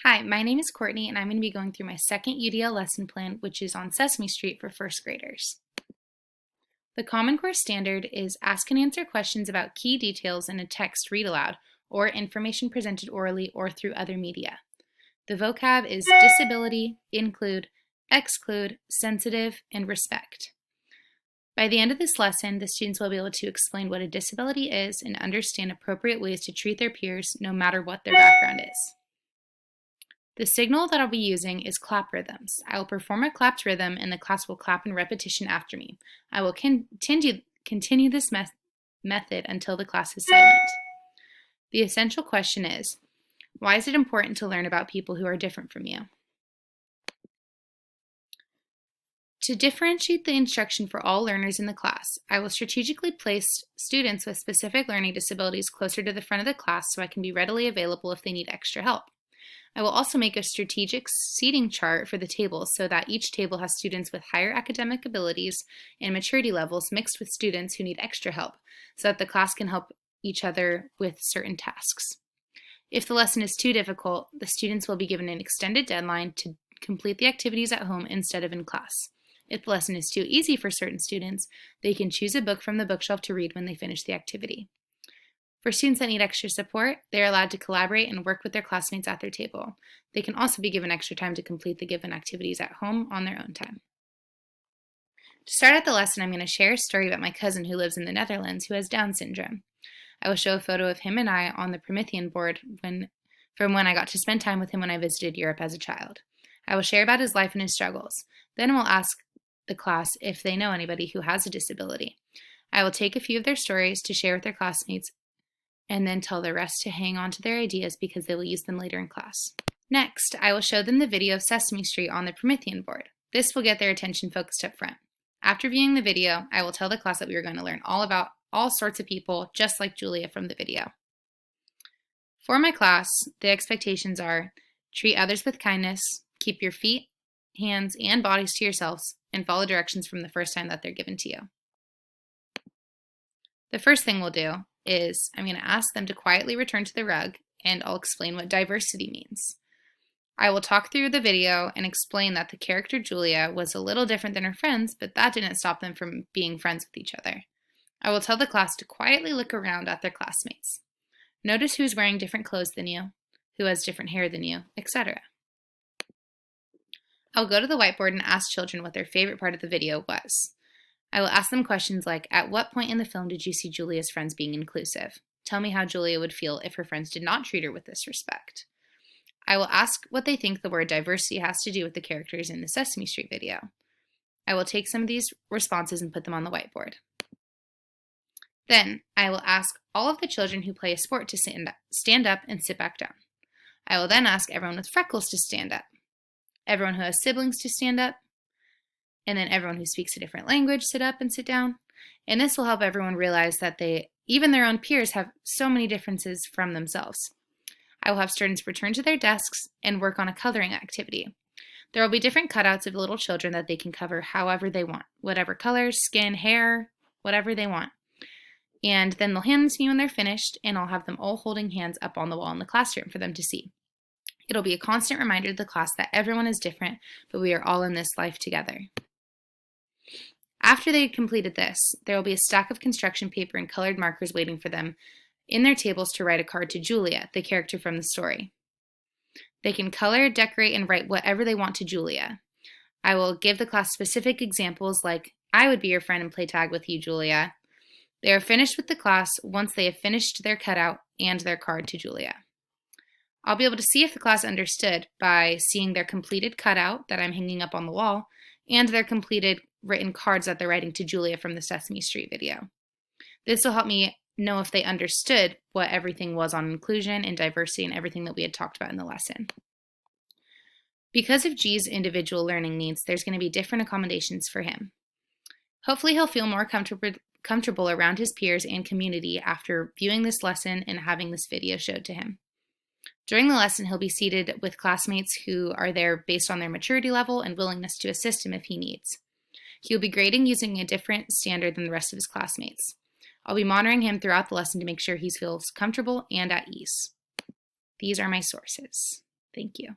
Hi, my name is Courtney, and I'm going to be going through my second UDL lesson plan, which is on Sesame Street for first graders. The Common Core standard is ask and answer questions about key details in a text read aloud, or information presented orally or through other media. The vocab is disability, include, exclude, sensitive, and respect. By the end of this lesson, the students will be able to explain what a disability is and understand appropriate ways to treat their peers no matter what their background is. The signal that I'll be using is clap rhythms. I will perform a clapped rhythm and the class will clap in repetition after me. I will continue this method until the class is silent. The essential question is, why is it important to learn about people who are different from you? To differentiate the instruction for all learners in the class, I will strategically place students with specific learning disabilities closer to the front of the class so I can be readily available if they need extra help. I will also make a strategic seating chart for the tables so that each table has students with higher academic abilities and maturity levels mixed with students who need extra help so that the class can help each other with certain tasks. If the lesson is too difficult, the students will be given an extended deadline to complete the activities at home instead of in class. If the lesson is too easy for certain students, they can choose a book from the bookshelf to read when they finish the activity. For students that need extra support, they are allowed to collaborate and work with their classmates at their table. They can also be given extra time to complete the given activities at home on their own time. To start out the lesson, I'm going to share a story about my cousin who lives in the Netherlands who has Down syndrome. I will show a photo of him and I on the Promethean board from when I got to spend time with him when I visited Europe as a child. I will share about his life and his struggles. Then I will ask the class if they know anybody who has a disability. I will take a few of their stories to share with their classmates and then tell the rest to hang on to their ideas because they will use them later in class. Next, I will show them the video of Sesame Street on the Promethean board. This will get their attention focused up front. After viewing the video, I will tell the class that we are going to learn all about all sorts of people, just like Julia from the video. For my class, the expectations are treat others with kindness, keep your feet, hands, and bodies to yourselves, and follow directions from the first time that they're given to you. The first thing we'll do is I'm going to ask them to quietly return to the rug, and I'll explain what diversity means. I will talk through the video and explain that the character Julia was a little different than her friends, but that didn't stop them from being friends with each other. I will tell the class to quietly look around at their classmates. Notice who's wearing different clothes than you, who has different hair than you, etc. I'll go to the whiteboard and ask children what their favorite part of the video was. I will ask them questions like, at what point in the film did you see Julia's friends being inclusive? Tell me how Julia would feel if her friends did not treat her with this respect. I will ask what they think the word diversity has to do with the characters in the Sesame Street video. I will take some of these responses and put them on the whiteboard. Then, I will ask all of the children who play a sport to stand up and sit back down. I will then ask everyone with freckles to stand up, everyone who has siblings to stand up, and then everyone who speaks a different language sit up and sit down. And this will help everyone realize that even their own peers have so many differences from themselves. I will have students return to their desks and work on a coloring activity. There will be different cutouts of little children that they can cover however they want, whatever colors, skin, hair, whatever they want. And then they'll hand them to me when they're finished, and I'll have them all holding hands up on the wall in the classroom for them to see. It'll be a constant reminder to the class that everyone is different, but we are all in this life together. After they completed this, there will be a stack of construction paper and colored markers waiting for them in their tables to write a card to Julia, the character from the story. They can color, decorate, and write whatever they want to Julia. I will give the class specific examples like, I would be your friend and play tag with you, Julia. They are finished with the class once they have finished their cutout and their card to Julia. I'll be able to see if the class understood by seeing their completed cutout that I'm hanging up on the wall and their completed written cards that they're writing to Julia from the Sesame Street video. This will help me know if they understood what everything was on inclusion and diversity and everything that we had talked about in the lesson. Because of G's individual learning needs, there's going to be different accommodations for him. Hopefully he'll feel more comfortable around his peers and community after viewing this lesson and having this video showed to him. During the lesson, he'll be seated with classmates who are there based on their maturity level and willingness to assist him if he needs. He'll be grading using a different standard than the rest of his classmates. I'll be monitoring him throughout the lesson to make sure he feels comfortable and at ease. These are my sources. Thank you.